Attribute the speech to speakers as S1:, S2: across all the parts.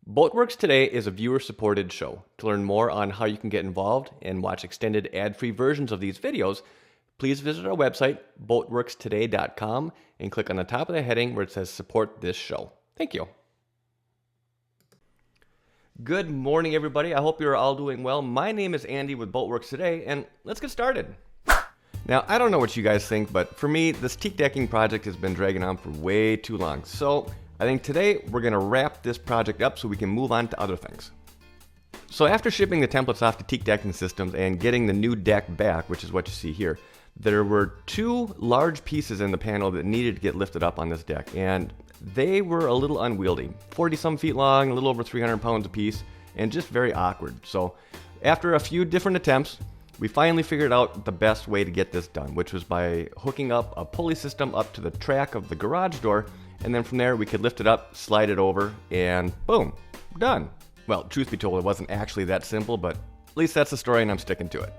S1: Boatworks Today is a viewer-supported show. To learn more on how you can get involved and watch extended ad-free versions of these videos, please visit our website, boatworkstoday.com, and click on the top of the heading where it says Support This Show. Thank you. Good morning, everybody. I hope you're all doing well. My name is Andy with Boatworks Today, and let's get started. Now, I don't know what you guys think, but for me, this teak decking project has been dragging on for way too long. So I think today we're going to wrap this project up so we can move on to other things. So after shipping the templates off to Teak Decking Systems and getting the new deck back, which is what you see here, there were two large pieces in the panel that needed to get lifted up on this deck, and they were a little unwieldy. 40-some feet long, a little over 300 pounds a piece, and just very awkward. So after a few different attempts, we finally figured out the best way to get this done, which was by hooking up a pulley system up to the track of the garage door, and then from there we could lift it up, slide it over, and boom, done. Well, truth be told, it wasn't actually that simple, but at least that's the story and I'm sticking to it.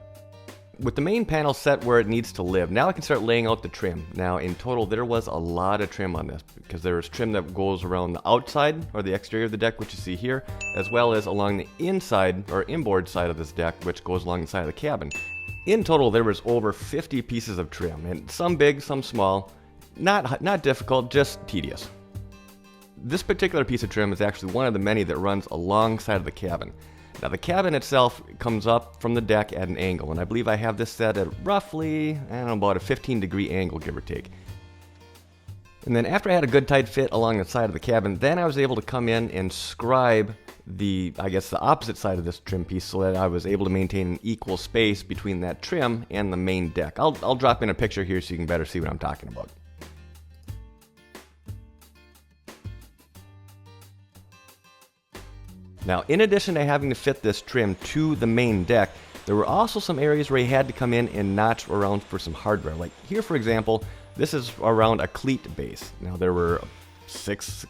S1: With the main panel set where it needs to live, now I can start laying out the trim. Now in total there was a lot of trim on this because there's trim that goes around the outside or the exterior of the deck, which you see here, as well as along the inside or inboard side of this deck, which goes along the side of the cabin. In total there was over 50 pieces of trim, and some big, some small. Not difficult, just tedious. This particular piece of trim is actually one of the many that runs alongside of the cabin. Now the cabin itself comes up from the deck at an angle, and I believe I have this set at roughly, I don't know, about a 15-degree angle, give or take. And then after I had a good tight fit along the side of the cabin, then I was able to come in and scribe the opposite side of this trim piece so that I was able to maintain an equal space between that trim and the main deck. I'll drop in a picture here so you can better see what I'm talking about. Now, in addition to having to fit this trim to the main deck, there were also some areas where you had to come in and notch around for some hardware. Like here, for example, this is around a cleat base. Now, there were six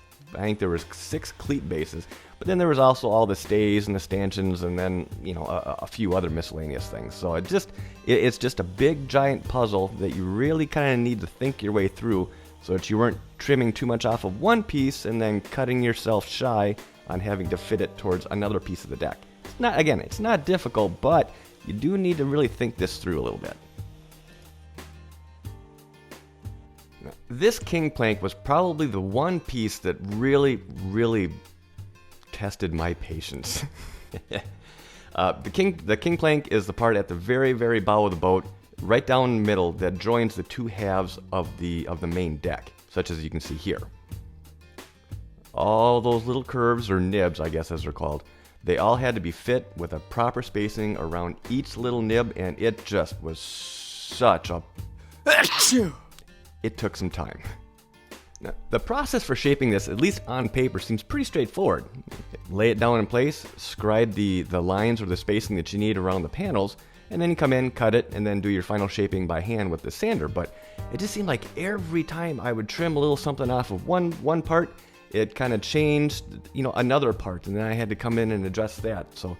S1: cleat bases, but then there was also all the stays and the stanchions and then, you know, a few other miscellaneous things. So it's just a big, giant puzzle that you really kind of need to think your way through so that you weren't trimming too much off of one piece and then cutting yourself shy on having to fit it towards another piece of the deck. It's not difficult, but you do need to really think this through a little bit. Now, this king plank was probably the one piece that really tested my patience. The king plank is the part at the very bow of the boat, right down the middle, that joins the two halves of the main deck, such as you can see here. All those little curves, or nibs, I guess as they're called, they all had to be fit with a proper spacing around each little nib, and it just was such a... It took some time. Now, the process for shaping this, at least on paper, seems pretty straightforward. Lay it down in place, scribe the lines or the spacing that you need around the panels, and then come in, cut it, and then do your final shaping by hand with the sander. But it just seemed like every time I would trim a little something off of one part, it kind of changed, you know, another part, and then I had to come in and adjust that. So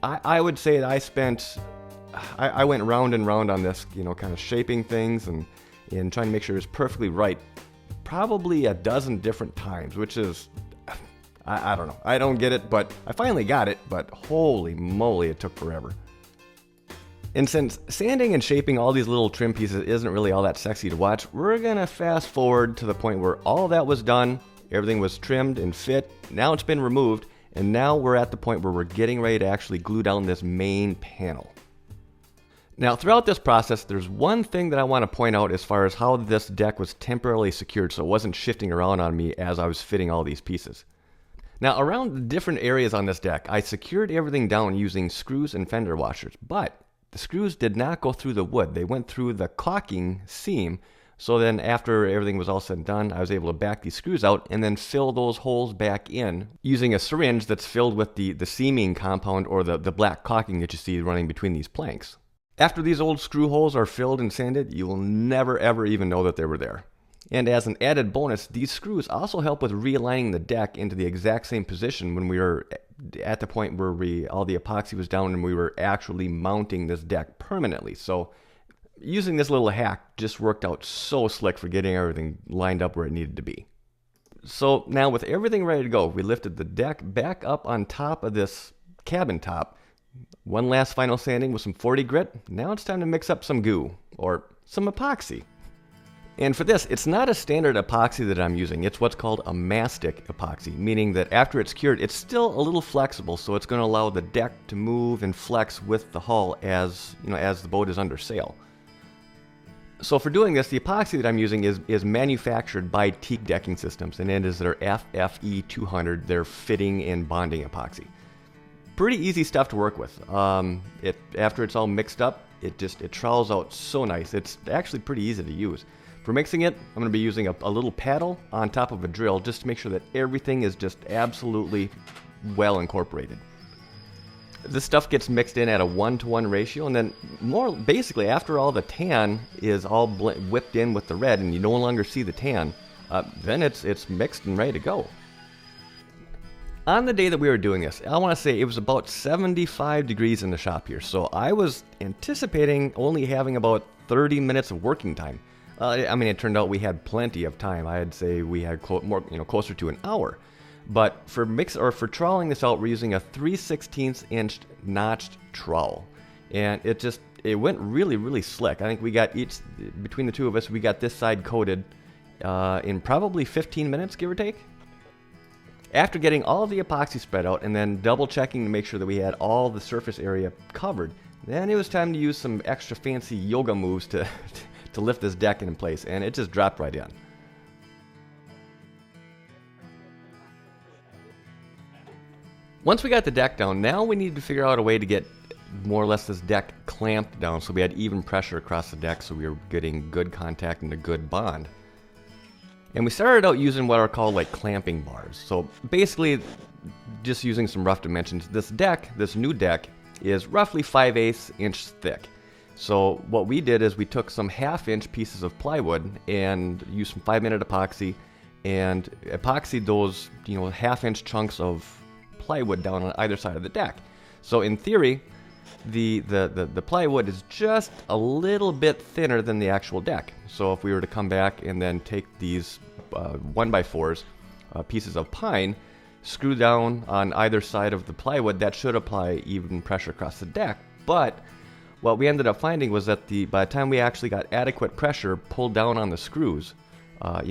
S1: I would say that I went round and round on this, you know, kind of shaping things and trying to make sure it was perfectly right, probably a dozen different times, which is, I don't know. I don't get it, but I finally got it, but holy moly, it took forever. And since sanding and shaping all these little trim pieces isn't really all that sexy to watch, we're gonna fast forward to the point where all that was done. Everything was trimmed and fit. Now it's been removed, and now we're at the point where we're getting ready to actually glue down this main panel. Now, throughout this process, there's one thing that I want to point out as far as how this deck was temporarily secured so it wasn't shifting around on me as I was fitting all these pieces. Now, around the different areas on this deck, I secured everything down using screws and fender washers, but the screws did not go through the wood. They went through the caulking seam. So then after everything was all said and done, I was able to back these screws out and then fill those holes back in using a syringe that's filled with the seaming compound or the black caulking that you see running between these planks. After these old screw holes are filled and sanded, you will never ever even know that they were there. And as an added bonus, these screws also help with realigning the deck into the exact same position when we were at the point where all the epoxy was down and we were actually mounting this deck permanently. So using this little hack just worked out so slick for getting everything lined up where it needed to be. So now with everything ready to go, we lifted the deck back up on top of this cabin top. One last final sanding with some 40 grit. Now it's time to mix up some goo, or some epoxy. And for this, it's not a standard epoxy that I'm using. It's what's called a mastic epoxy, meaning that after it's cured, it's still a little flexible, so it's going to allow the deck to move and flex with the hull as the boat is under sail. So for doing this, the epoxy that I'm using is manufactured by Teak Decking Systems, and it is their FFE 200, their fitting and bonding epoxy. Pretty easy stuff to work with. After it's all mixed up, it trowels out so nice. It's actually pretty easy to use. For mixing it, I'm going to be using a little paddle on top of a drill just to make sure that everything is just absolutely well incorporated. This stuff gets mixed in at a 1-to-1 ratio, and then basically after all the tan is all whipped in with the red and you no longer see the tan, then it's mixed and ready to go. On the day that we were doing this, I want to say it was about 75 degrees in the shop here, so I was anticipating only having about 30 minutes of working time. It turned out we had plenty of time. I'd say we had closer to an hour. But for troweling this out, we're using a 3/16 inch notched trowel, and it went really, really slick. I think we got between the two of us, we got this side coated in probably 15 minutes, give or take. After getting all of the epoxy spread out and then double checking to make sure that we had all the surface area covered, then it was time to use some extra fancy yoga moves to lift this deck in place, and it just dropped right in. Once we got the deck down, now we needed to figure out a way to get more or less this deck clamped down so we had even pressure across the deck so we were getting good contact and a good bond. And we started out using what are called like clamping bars. So basically, just using some rough dimensions, this new deck, is roughly 5/8 inch thick. So what we did is we took some 1/2 inch pieces of plywood and used some 5-minute epoxy and epoxied those 1/2 inch chunks of plywood down on either side of the deck. So in theory, the plywood is just a little bit thinner than the actual deck. So if we were to come back and then take these 1x4s, pieces of pine, screw down on either side of the plywood, that should apply even pressure across the deck. But what we ended up finding was that by the time we actually got adequate pressure pulled down on the screws,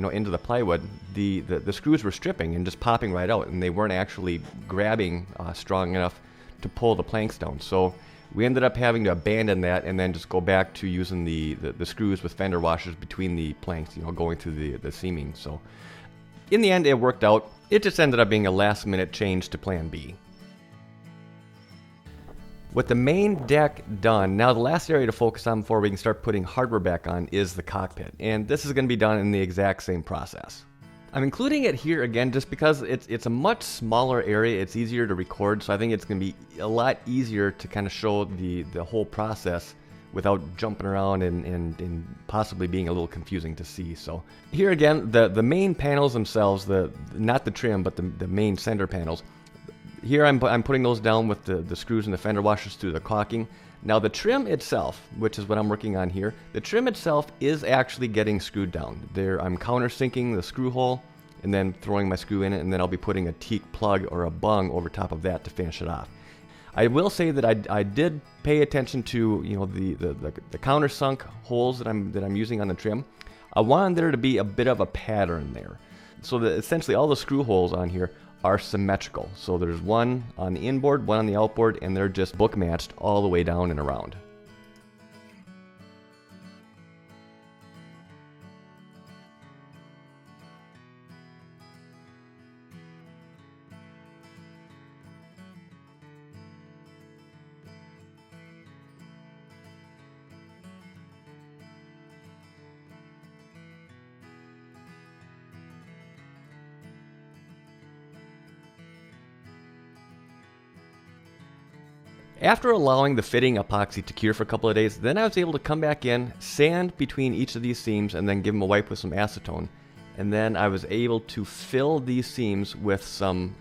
S1: into the plywood, the screws were stripping and just popping right out, and they weren't actually grabbing strong enough to pull the planks down. So we ended up having to abandon that and then just go back to using the screws with fender washers between the planks, going through the seaming. So in the end, it worked out. It just ended up being a last-minute change to Plan B. With the main deck done, now the last area to focus on before we can start putting hardware back on is the cockpit, and this is going to be done in the exact same process. I'm including it here again just because it's a much smaller area, it's easier to record, so I think it's going to be a lot easier to kind of show the whole process without jumping around and possibly being a little confusing to see. So here again, the main panels themselves, not the trim, but the main center panels, here I'm putting those down with the screws and the fender washers through the caulking. Now the trim itself, which is what I'm working on here, the trim itself is actually getting screwed down. I'm countersinking the screw hole and then throwing my screw in it, and then I'll be putting a Teak plug or a bung over top of that to finish it off. I will say that I did pay attention to the countersunk holes that I'm using on the trim. I wanted there to be a bit of a pattern there, so that essentially all the screw holes on here are symmetrical. So there's one on the inboard, one on the outboard, and they're just book matched all the way down and around. After allowing the fitting epoxy to cure for a couple of days, then I was able to come back in, sand between each of these seams, and then give them a wipe with some acetone. And then I was able to fill these seams with some,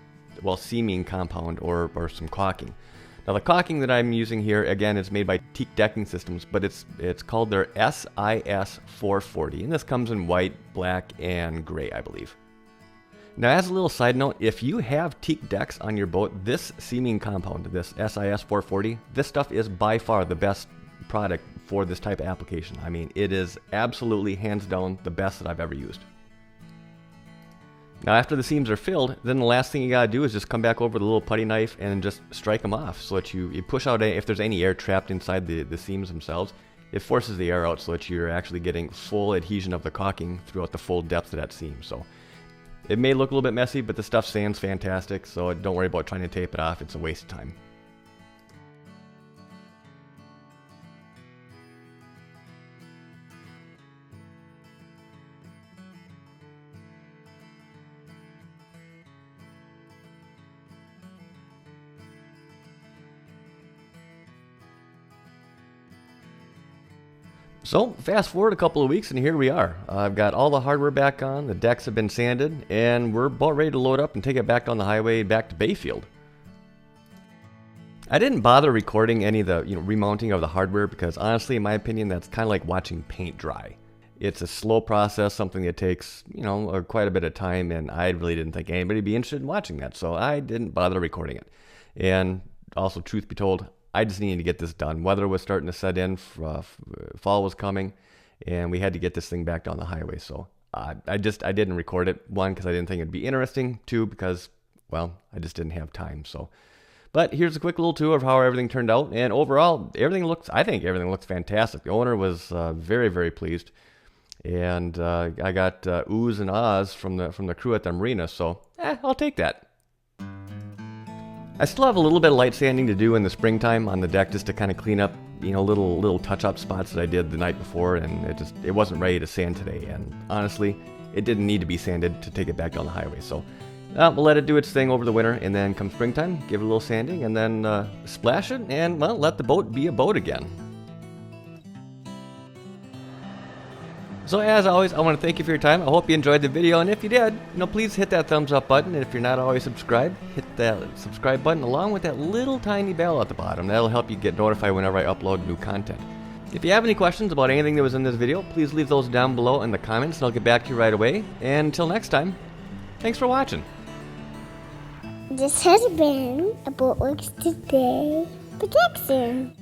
S1: seaming compound or some caulking. Now the caulking that I'm using here, again, is made by Teak Decking Systems, but it's called their SIS 440, and this comes in white, black, and gray, I believe. Now, as a little side note, if you have teak decks on your boat, this seaming compound, this SIS 440, this stuff is by far the best product for this type of application. I mean, it is absolutely hands down the best that I've ever used. Now, after the seams are filled, then the last thing you gotta do is just come back over with a little putty knife and just strike them off so that you push out if there's any air trapped inside the seams themselves. It forces the air out so that you're actually getting full adhesion of the caulking throughout the full depth of that seam. So it may look a little bit messy, but the stuff sands fantastic, so don't worry about trying to tape it off. It's a waste of time. So fast forward a couple of weeks and here we are. I've got all the hardware back on, the decks have been sanded, and we're about ready to load up and take it back down the highway back to Bayfield. I didn't bother recording any of the remounting of the hardware because honestly, in my opinion, that's kind of like watching paint dry. It's a slow process, something that takes quite a bit of time, and I really didn't think anybody would be interested in watching that, so I didn't bother recording it. And also, truth be told, I just needed to get this done. Weather was starting to set in, fall was coming, and we had to get this thing back down the highway. So I didn't record it. One, because I didn't think it'd be interesting. Two, because, well, I just didn't have time. So, but here's a quick little tour of how everything turned out. And overall, I think everything looks fantastic. The owner was very, very pleased. And I got oohs and ahs from the crew at the marina. So I'll take that. I still have a little bit of light sanding to do in the springtime on the deck just to kind of clean up, little touch-up spots that I did the night before, and it wasn't ready to sand today. And honestly, it didn't need to be sanded to take it back down the highway. So we'll let it do its thing over the winter, and then come springtime, give it a little sanding, and then splash it, and well, let the boat be a boat again. So as always, I want to thank you for your time. I hope you enjoyed the video, and if you did, please hit that thumbs up button. And if you're not always subscribed, hit that subscribe button along with that little tiny bell at the bottom. That'll help you get notified whenever I upload new content. If you have any questions about anything that was in this video, please leave those down below in the comments, and I'll get back to you right away. And until next time, thanks for watching.
S2: This has been a Boatworks Today production.